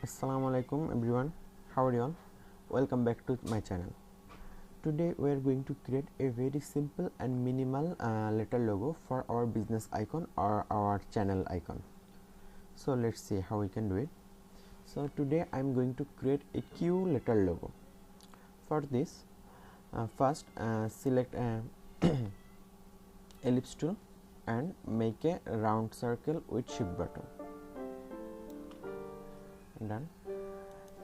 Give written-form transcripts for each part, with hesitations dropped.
Assalamualaikum everyone, how are you all? Welcome back to my channel. Today we are going to create a very simple and minimal letter logo for our business icon or our channel icon. So let's see how we can do it. So today I am going to create a Q letter logo. For this, first select ellipse tool and make a round circle with shift button. Done.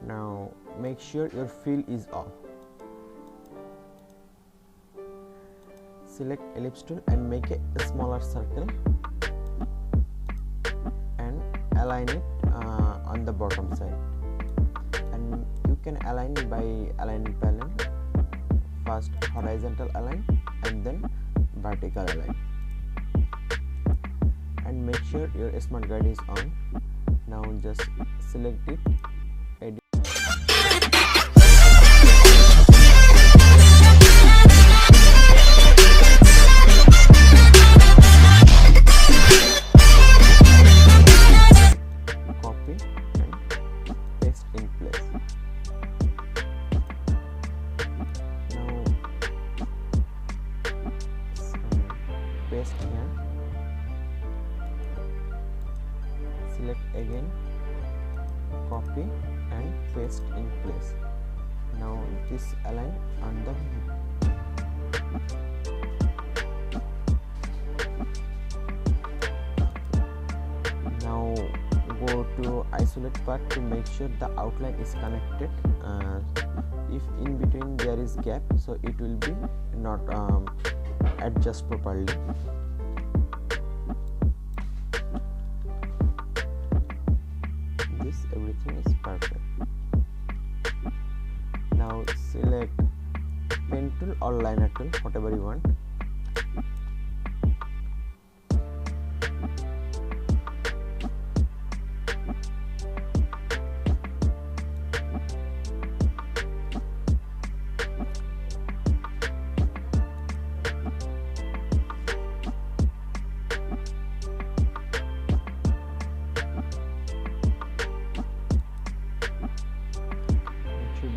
Now make sure your fill is off. Select ellipse tool and make a smaller circle and align it on the bottom side, and you can align by align panel. First horizontal align and then vertical align, and make sure your smart guide is on. Now just select it, edit. Copy and paste in place. Now paste here. Select again, copy and paste in place. Now this align on the now go to isolate part to make sure the outline is connected. If in between there is gap, so it will be not adjust properly. Everything is perfect. Now select pen tool or liner tool, whatever you want.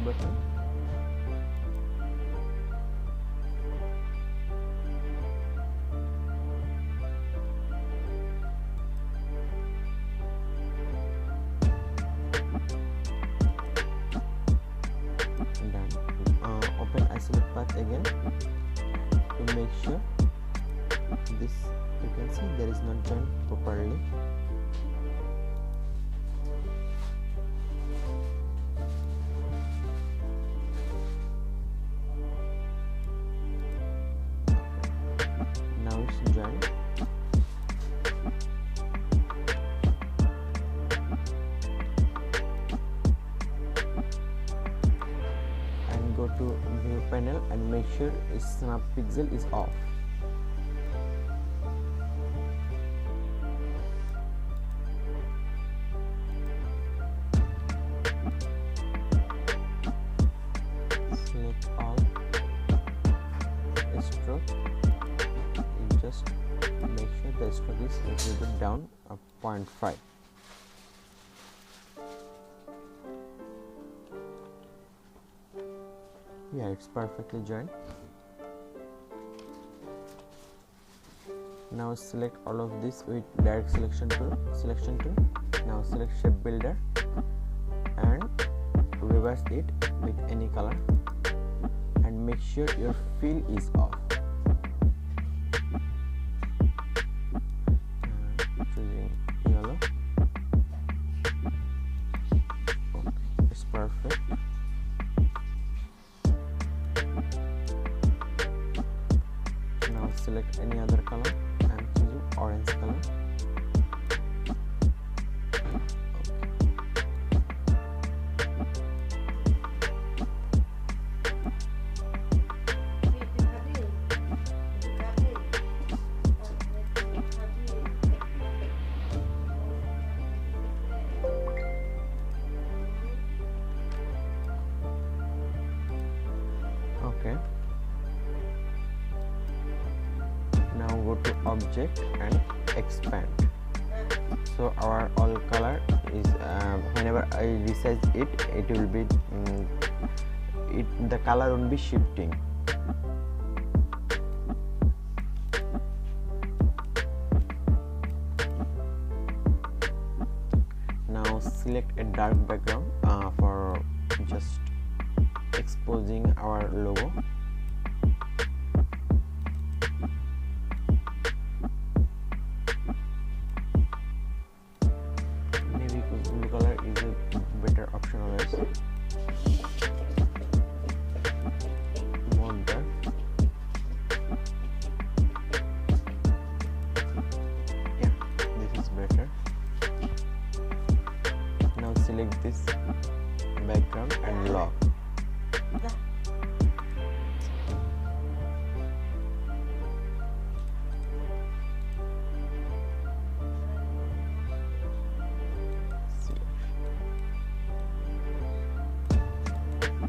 Button. Done. Open isolate path again to make sure this, you can see there is not joined properly. Now it's joined. And go to view panel and make sure snap pixel is off. Select all, stroke. Just make sure the stroke is a little bit down of 0.5. Yeah, it's perfectly joined. Now select all of this with direct selection tool. Now select shape builder and reverse it with any color, and make sure your fill is off. Choosing yellow. Okay, it's perfect. Now select any other color. I'm choosing orange color. Okay. Now go to object and expand. So our all color is whenever I resize it, it will be the color won't be shifting. Now select a dark background for just exposing our logo. Maybe blue color is a better option always. More dark. Yeah, this is better. Now select this background and lock.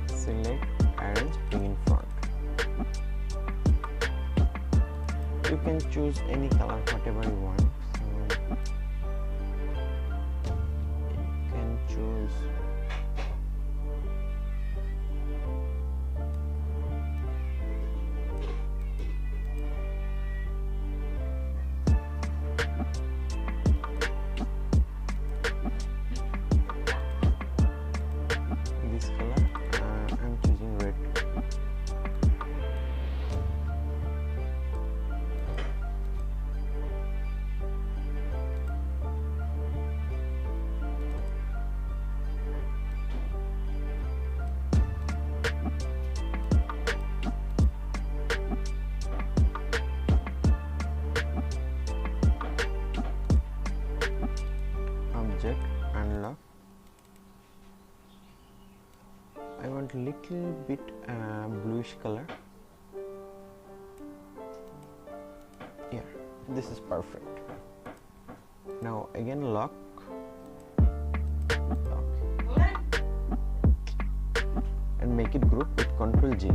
Select arrange, bring in front. You can choose any color whatever you want. So you can choose this color. I'm choosing red. Object, unlock. I want little bit bluish color. Yeah, this is perfect. Now again lock. And make it group with Ctrl G.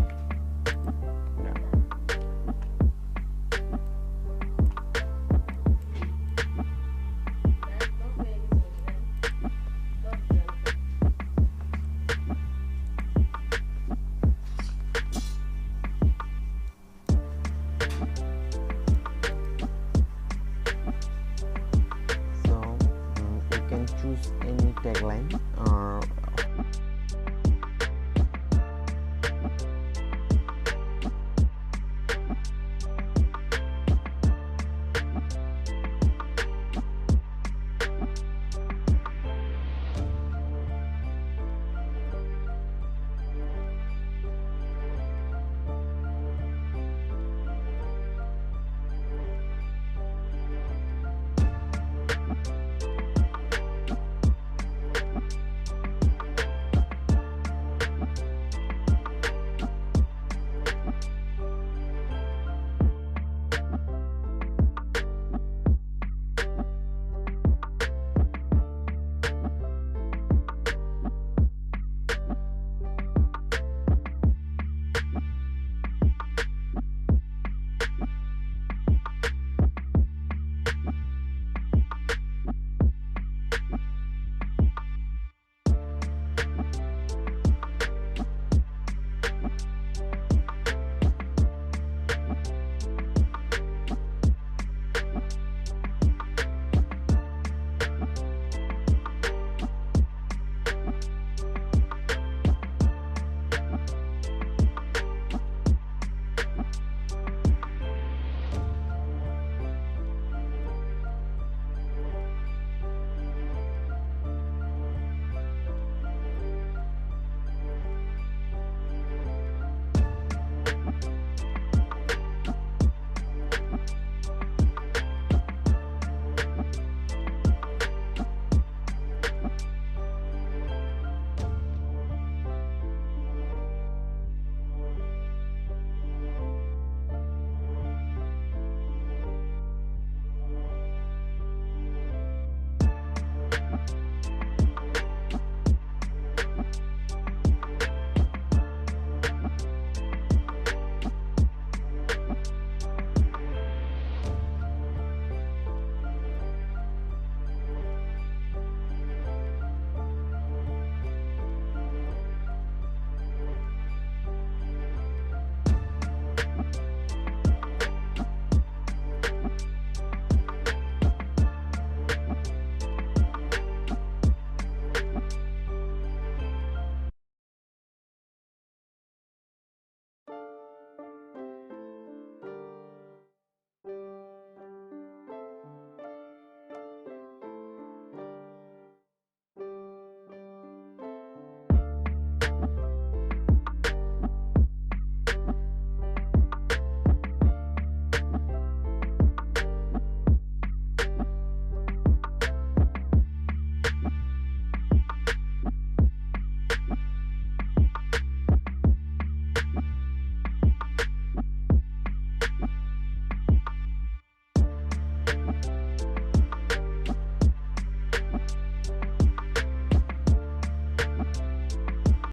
Choose any tagline or